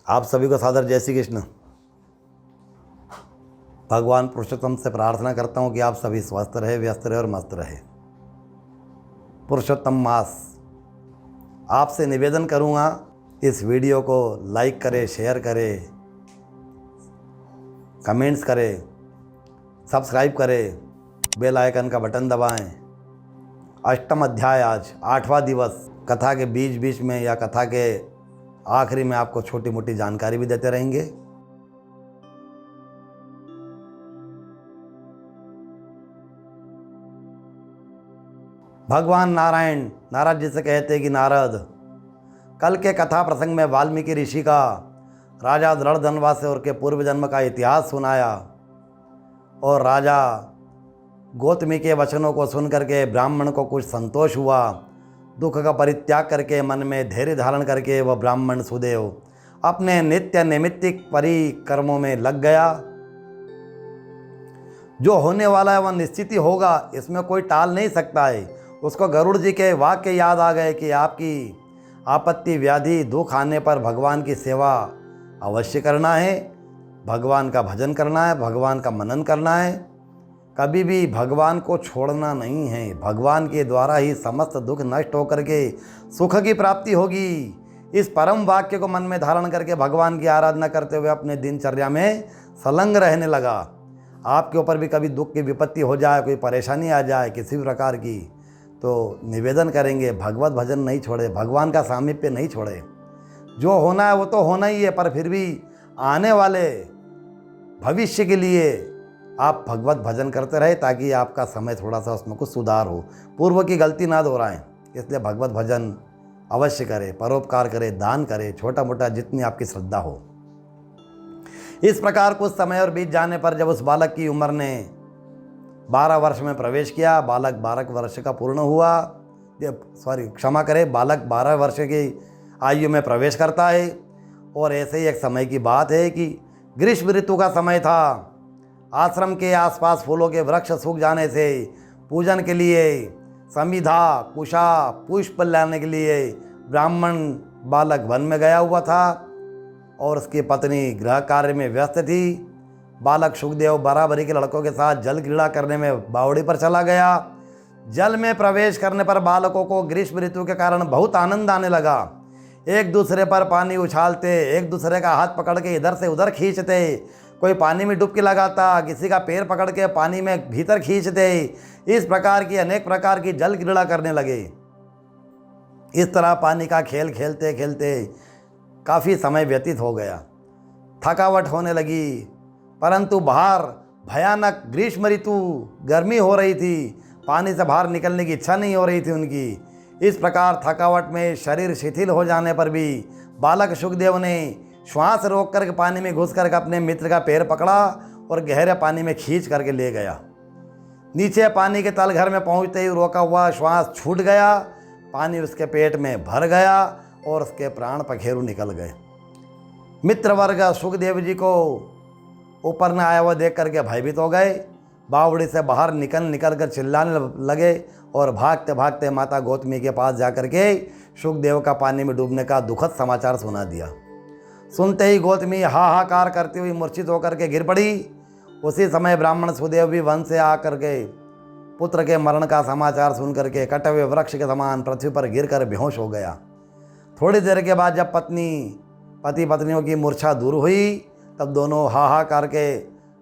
आप सभी को सादर जय श्री कृष्ण। भगवान पुरुषोत्तम से प्रार्थना करता हूँ कि आप सभी स्वस्थ रहे, व्यस्त रहे और मस्त रहे। पुरुषोत्तम मास आपसे निवेदन करूँगा, इस वीडियो को लाइक करें, शेयर करें, कमेंट्स करें, सब्सक्राइब करें, बेल आइकन का बटन दबाएं। अष्टम अध्याय, आज 8वां दिवस। कथा के बीच बीच में या कथा के आखिरी में आपको छोटी मोटी जानकारी भी देते रहेंगे। भगवान नारायण, नारद जी से कहते कि नारद, कल के कथा प्रसंग में वाल्मीकि ऋषि का राजा दृढ़धनवा से और के पूर्व जन्म का इतिहास सुनाया और राजा गौतमी के वचनों को सुनकर के ब्राह्मण को कुछ संतोष हुआ। दुख का परित्याग करके मन में धैर्य धारण करके वह ब्राह्मण सुदेव अपने नित्य नैमित्तिक परिकर्मों में लग गया। जो होने वाला है वह निश्चित ही होगा, इसमें कोई टाल नहीं सकता है। उसको गरुड़ जी के वाक्य याद आ गए कि आपकी आपत्ति, व्याधि, दुख आने पर भगवान की सेवा अवश्य करना है, भगवान का भजन करना है, भगवान का मनन करना है, कभी भी भगवान को छोड़ना नहीं है। भगवान के द्वारा ही समस्त दुख नष्ट होकर के सुख की प्राप्ति होगी। इस परम वाक्य को मन में धारण करके भगवान की आराधना करते हुए अपने दिनचर्या में संलग्न रहने लगा। आपके ऊपर भी कभी दुख की विपत्ति हो जाए, कोई परेशानी आ जाए किसी भी प्रकार की, तो निवेदन करेंगे भगवत भजन नहीं छोड़े, भगवान का सामीप्य नहीं छोड़े। जो होना है वो तो होना ही है, पर फिर भी आने वाले भविष्य के लिए आप भगवत भजन करते रहे ताकि आपका समय थोड़ा सा उसमें कुछ सुधार हो, पूर्व की गलती ना दोहराएं। इसलिए भगवत भजन अवश्य करें, परोपकार करें, दान करें, छोटा मोटा जितनी आपकी श्रद्धा हो। इस प्रकार कुछ समय और बीत जाने पर जब उस बालक की उम्र ने 12 वर्ष में प्रवेश किया, बालक 12 वर्ष का पूर्ण हुआ, क्षमा करें, बालक 12 वर्ष की आयु में प्रवेश करता है। और ऐसे ही एक समय की बात है कि ग्रीष्म ऋतु का समय था। आश्रम के आसपास फूलों के वृक्ष सूख जाने से पूजन के लिए समिधा, कुशा, पुष्प लाने के लिए ब्राह्मण बालक वन में गया हुआ था और उसकी पत्नी गृह कार्य में व्यस्त थी। बालक सुखदेव बराबरी के लड़कों के साथ जल क्रीड़ा करने में बावड़ी पर चला गया। जल में प्रवेश करने पर बालकों को ग्रीष्म ऋतु के कारण बहुत आनंद आने लगा। एक दूसरे पर पानी उछालते, एक दूसरे का हाथ पकड़ के इधर से उधर खींचते, कोई पानी में डुबकी लगाता, किसी का पैर पकड़ के पानी में भीतर खींचते। इस प्रकार की अनेक प्रकार की जल क्रीड़ा करने लगे। इस तरह पानी का खेल खेलते खेलते काफ़ी समय व्यतीत हो गया। थकावट होने लगी, परंतु बाहर भयानक ग्रीष्म ऋतु, गर्मी हो रही थी, पानी से बाहर निकलने की इच्छा नहीं हो रही थी उनकी। इस प्रकार थकावट में शरीर शिथिल हो जाने पर भी बालक सुखदेव ने श्वास रोक करके पानी में घुस करके अपने मित्र का पैर पकड़ा और गहरे पानी में खींच करके ले गया। नीचे पानी के तल घर में पहुंचते ही रोका हुआ श्वास छूट गया, पानी उसके पेट में भर गया और उसके प्राण पखेरु निकल गए। मित्र वर्ग सुखदेव जी को ऊपर न आया हुआ देख करके भयभीत हो गए। बावड़ी से बाहर निकल कर चिल्लाने लगे और भागते भागते माता गौतमी के पास जाकर के सुखदेव का पानी में डूबने का दुखद समाचार सुना दिया। सुनते ही गौतमी हाहाकार करती हुई मूर्छित होकर के गिर पड़ी। उसी समय ब्राह्मण सुदेव भी वन से आकर के पुत्र के मरण का समाचार सुन करके कटे हुए वृक्ष के समान पृथ्वी पर गिर कर बेहोश हो गया। थोड़ी देर के बाद जब पति पत्नियों की मूर्छा दूर हुई, तब दोनों हाहाकार के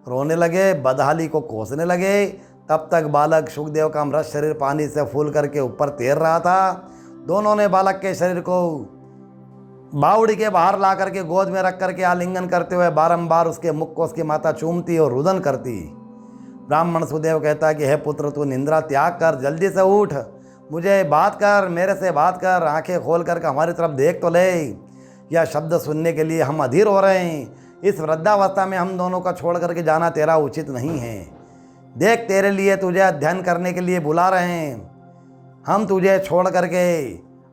रोने लगे, बदहाली को कोसने लगे। तब तक बालक सुखदेव का मृत शरीर पानी से फूल करके ऊपर तैर रहा था। दोनों ने बालक के शरीर को बावड़ी के बाहर ला करके गोद में रख करके आलिंगन करते हुए बारंबार उसके मुख को उसकी माता चूमती और रुदन करती। ब्राह्मण सुदेव कहता कि हे पुत्र, तू निंद्रा त्याग कर, जल्दी से उठ, मुझे बात कर, मेरे से बात कर, आंखें खोल करके हमारी तरफ देख तो ले। यह शब्द सुनने के लिए हम अधीर हो रहे हैं। इस वृद्धावस्था में हम दोनों का छोड़ करके जाना तेरा उचित नहीं है। देख, तेरे लिए तुझे अध्ययन करने के लिए बुला रहे हैं। हम तुझे छोड़ करके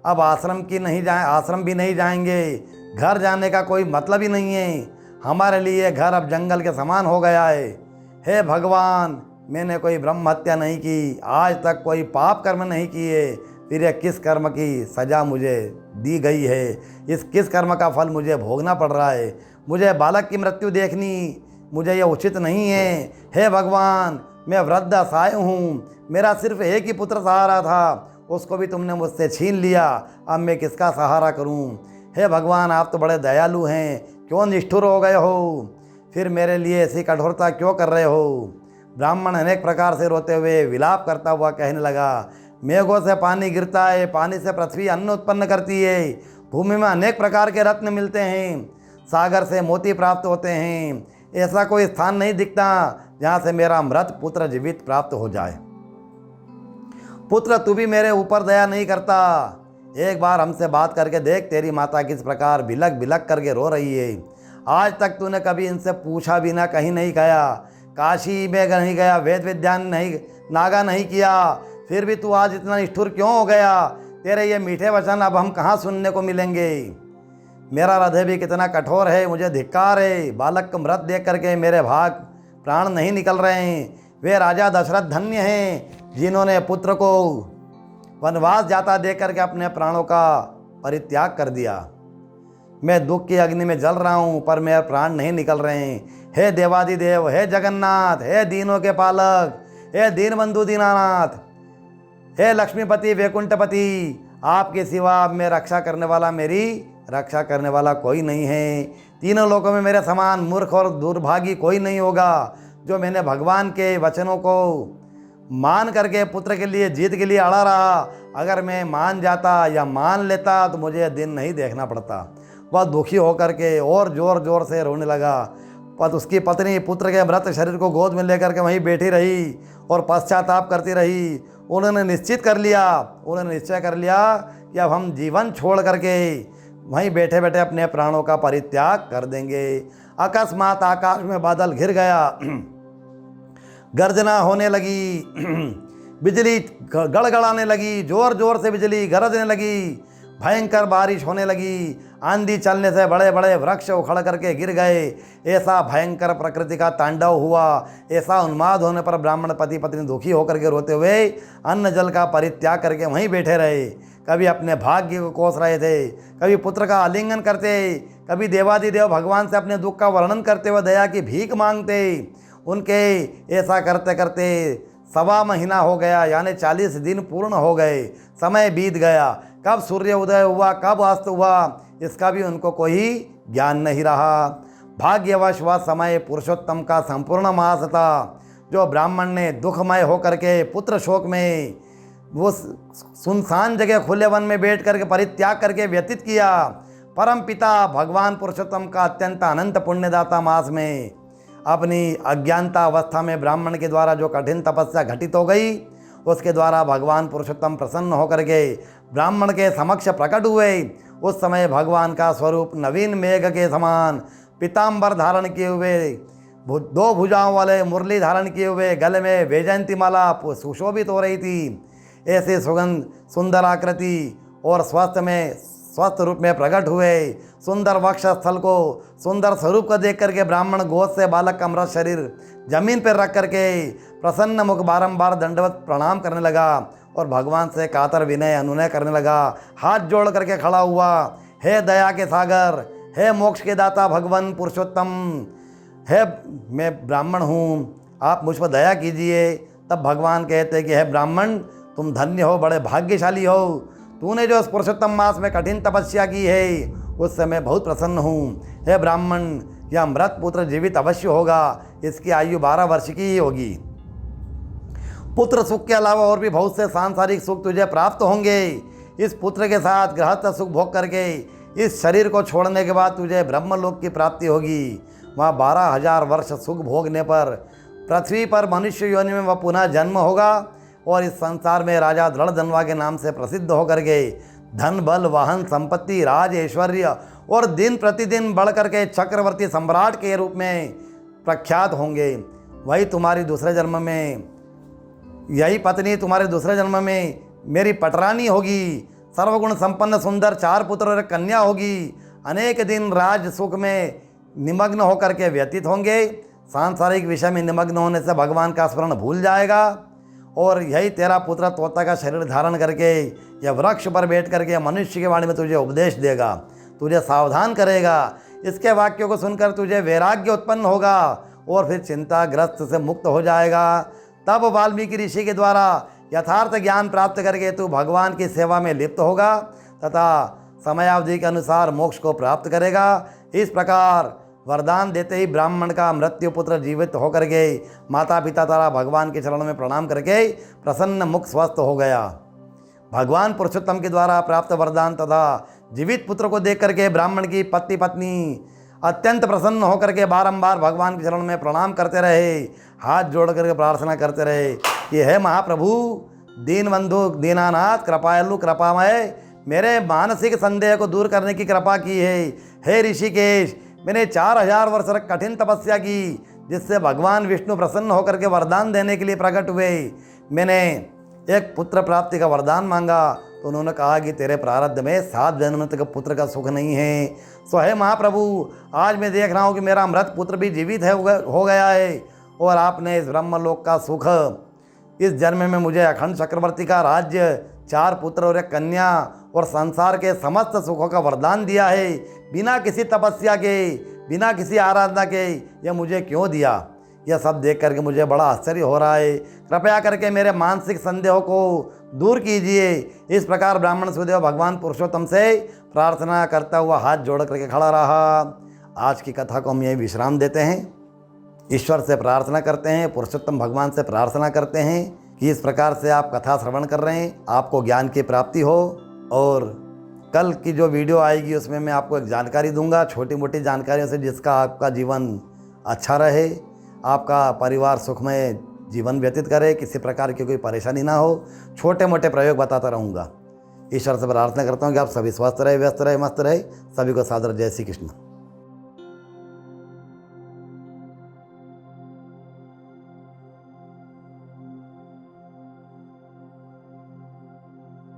अब आश्रम भी नहीं जाएंगे। घर जाने का कोई मतलब ही नहीं है। हमारे लिए घर अब जंगल के समान हो गया है। हे भगवान, मैंने कोई ब्रह्म हत्या नहीं की, आज तक कोई पाप कर्म नहीं किए, फिर यह किस कर्म की सज़ा मुझे दी गई है, इस किस कर्म का फल मुझे भोगना पड़ रहा है। मुझे बालक की मृत्यु देखनी, मुझे यह उचित नहीं है। हे भगवान, मैं वृद्ध असहाय हूँ, मेरा सिर्फ एक ही पुत्र सहारा था, उसको भी तुमने मुझसे छीन लिया, अब मैं किसका सहारा करूँ। हे भगवान, आप तो बड़े दयालु हैं, क्यों निष्ठुर हो गए हो, फिर मेरे लिए ऐसी कठोरता क्यों कर रहे हो। ब्राह्मण अनेक प्रकार से रोते हुए विलाप करता हुआ कहने लगा, मेघों से पानी गिरता है, पानी से पृथ्वी अन्न उत्पन्न करती है, भूमि में अनेक प्रकार के रत्न मिलते हैं, सागर से मोती प्राप्त होते हैं, ऐसा कोई स्थान नहीं दिखता जहाँ से मेरा मृत पुत्र जीवित प्राप्त हो जाए। पुत्र, तू भी मेरे ऊपर दया नहीं करता, एक बार हमसे बात करके देख, तेरी माता किस प्रकार बिलक बिलक करके रो रही है। आज तक तूने कभी इनसे पूछा भी ना, कहीं नहीं गया, काशी में नहीं गया, वेद विद्यान नहीं, नागा नहीं किया, फिर भी तू आज इतना निष्ठुर क्यों हो गया। तेरे ये मीठे वचन अब हम कहाँ सुनने को मिलेंगे। मेरा हृदय भी कितना कठोर है, मुझे धिक्कार है। बालक को मृत देख करके मेरे भाग प्राण नहीं निकल रहे हैं। वे राजा दशरथ धन्य हैं जिन्होंने पुत्र को वनवास जाता देख करके अपने प्राणों का परित्याग कर दिया। मैं दुख की अग्नि में जल रहा हूँ, पर मेरे प्राण नहीं निकल रहे हैं। हे देवादिदेव, हे जगन्नाथ, हे दीनों के पालक, हे दीनबंधु दीनानाथ, हे लक्ष्मीपति वैकुंठपति, आपके सिवा अब मैं रक्षा करने वाला, मेरी रक्षा करने वाला कोई नहीं है। तीनों लोकों में मेरे समान मूर्ख और दुर्भागी कोई नहीं होगा। जो मैंने भगवान के वचनों को मान करके पुत्र के लिए, जीत के लिए अड़ा रहा, अगर मैं मान जाता या मान लेता तो मुझे दिन नहीं देखना पड़ता। वह दुखी होकर के और ज़ोर ज़ोर से रोने लगा। पर उसकी पत्नी पुत्र के मृत शरीर को गोद में लेकर के वहीं बैठी रही और पश्चाताप करती रही। उन्होंने निश्चय कर लिया कि अब हम जीवन छोड़ करके वहीं बैठे बैठे अपने प्राणों का परित्याग कर देंगे। अकस्मात आकाश में बादल घिर गया, गर्जना होने लगी, बिजली गड़गड़ाने लगी, जोर जोर से बिजली गरजने लगी, भयंकर बारिश होने लगी, आंधी चलने से बड़े बड़े वृक्ष उखड़ करके गिर गए। ऐसा भयंकर प्रकृति का तांडव हुआ। ऐसा उन्माद होने पर ब्राह्मण पति पत्नी दुखी होकर के रोते हुए अन्न जल का परित्याग करके वहीं बैठे रहे। कभी अपने भाग्य को कोस रहे थे, कभी पुत्र का आलिंगन करते, कभी देवादिदेव भगवान से अपने दुख का वर्णन करते हुए दया की भीख मांगते। उनके ऐसा करते करते 1.25 महीना हो गया, यानी 40 दिन पूर्ण हो गए। समय बीत गया, कब सूर्य उदय हुआ, कब अस्त हुआ, इसका भी उनको कोई ज्ञान नहीं रहा। भाग्यवश वह समय पुरुषोत्तम का संपूर्ण मास था, जो ब्राह्मण ने दुखमय होकर के पुत्र शोक में वो सुनसान जगह खुले वन में बैठ करके परित्याग करके व्यतीत किया। परम पिता भगवान पुरुषोत्तम का अत्यंत अनंत पुण्यदाता मास में अपनी अज्ञानता अवस्था में ब्राह्मण के द्वारा जो कठिन तपस्या घटित हो गई, उसके द्वारा भगवान पुरुषोत्तम प्रसन्न होकर के ब्राह्मण के समक्ष प्रकट हुए। उस समय भगवान का स्वरूप नवीन मेघ के समान पीताम्बर धारण किए हुए, 2 भुजाओं वाले मुरली धारण किए हुए, गले में वैजयंती माला सुशोभित हो रही थी। ऐसे सुगंध सुंदर आकृति और स्वस्थ रूप में प्रकट हुए। सुंदर वक्ष स्थल को, सुंदर स्वरूप को देख करके ब्राह्मण गोद से बालक का अमृत शरीर जमीन पर रख करके प्रसन्न मुख बारंबार दंडवत प्रणाम करने लगा और भगवान से कातर विनय अनुनय करने लगा। हाथ जोड़ करके खड़ा हुआ, हे दया के सागर, हे मोक्ष के दाता भगवान पुरुषोत्तम, हे मैं ब्राह्मण हूँ, आप मुझ पर दया कीजिए। तब भगवान कहते कि हे ब्राह्मण, तुम धन्य हो, बड़े भाग्यशाली हो। तूने जो इस पुरुषोत्तम मास में कठिन तपस्या की है, उससे मैं बहुत प्रसन्न हूँ। हे ब्राह्मण, यह मृत पुत्र जीवित अवश्य होगा, इसकी आयु 12 वर्ष की ही होगी। पुत्र सुख के अलावा और भी बहुत से सांसारिक सुख तुझे प्राप्त होंगे। इस पुत्र के साथ गृहस्थ सुख भोग करके इस शरीर को छोड़ने के बाद तुझे ब्रह्मलोक की प्राप्ति होगी। वहाँ 12,000 वर्ष सुख भोगने पर पृथ्वी पर मनुष्य योनि में वह पुनः जन्म होगा और इस संसार में राजा दृढ़धनवा के नाम से प्रसिद्ध होकर के धन बल वाहन संपत्ति राज ऐश्वर्य और दिन प्रतिदिन बढ़ करके चक्रवर्ती सम्राट के रूप में प्रख्यात होंगे। वही तुम्हारी दूसरे जन्म में, यही पत्नी तुम्हारे दूसरे जन्म में मेरी पटरानी होगी। सर्वगुण संपन्न सुंदर 4 पुत्र और कन्या होगी। अनेक दिन राज सुख में निमग्न होकर के व्यतीत होंगे। सांसारिक विषय में निमग्न होने से भगवान का स्मरण भूल जाएगा और यही तेरा पुत्र तोता का शरीर धारण करके यह वृक्ष पर बैठ करके मनुष्य के वाणी में तुझे उपदेश देगा, तुझे सावधान करेगा। इसके वाक्यों को सुनकर तुझे वैराग्य उत्पन्न होगा और फिर चिंताग्रस्त से मुक्त हो जाएगा। तब वाल्मीकि ऋषि के द्वारा यथार्थ ज्ञान प्राप्त करके तू भगवान की सेवा में लिप्त होगा तथा समयावधि के अनुसार मोक्ष को प्राप्त करेगा। इस प्रकार वरदान देते ही ब्राह्मण का मृत्यु पुत्र जीवित होकर के माता पिता तथा भगवान के चरणों में प्रणाम करके प्रसन्न मुख स्वस्थ हो गया। भगवान पुरुषोत्तम के द्वारा प्राप्त वरदान तथा जीवित पुत्र को देख करके ब्राह्मण की पति पत्नी अत्यंत प्रसन्न होकर के बारंबार भगवान के चरण में प्रणाम करते रहे, हाथ जोड़ करके प्रार्थना करते रहे कि हे महाप्रभु, दीनबंधु दीनानाथ, कृपालु कृपामय, मेरे मानसिक संदेह को दूर करने की कृपा की है। हे ऋषिकेश, मैंने 4000 वर्ष तक कठिन तपस्या की जिससे भगवान विष्णु प्रसन्न होकर के वरदान देने के लिए प्रकट हुए। मैंने एक पुत्र प्राप्ति का वरदान मांगा तो उन्होंने कहा कि तेरे प्रारब्ध में 7 जन्म तक पुत्र का सुख नहीं है। सो हे महाप्रभु, आज मैं देख रहा हूँ कि मेरा मृत पुत्र भी जीवित हो गया है और आपने इस ब्रह्मलोक का सुख, इस जन्म में मुझे अखंड चक्रवर्ती का राज्य, 4 पुत्र और 1 कन्या और संसार के समस्त सुखों का वरदान दिया है। बिना किसी तपस्या के, बिना किसी आराधना के यह मुझे क्यों दिया? यह सब देख करके मुझे बड़ा आश्चर्य हो रहा है। कृपया करके मेरे मानसिक संदेहों को दूर कीजिए। इस प्रकार ब्राह्मण सुदेव भगवान पुरुषोत्तम से प्रार्थना करता हुआ हाथ जोड़ करके खड़ा रहा। आज की कथा को हम यही विश्राम देते हैं। ईश्वर से प्रार्थना करते हैं, पुरुषोत्तम भगवान से प्रार्थना करते हैं कि इस प्रकार से आप कथा श्रवण कर रहे हैं, आपको ज्ञान की प्राप्ति हो। और कल की जो वीडियो आएगी उसमें मैं आपको एक जानकारी दूंगा, छोटी मोटी जानकारियों से, जिसका आपका जीवन अच्छा रहे, आपका परिवार सुखमय जीवन व्यतीत करे, किसी प्रकार की कोई परेशानी ना हो। छोटे मोटे प्रयोग बताता रहूँगा। ईश्वर से प्रार्थना करता हूँ कि आप सभी स्वस्थ रहे, व्यस्त रहे, मस्त रहे। सभी को सादर जय श्री कृष्ण।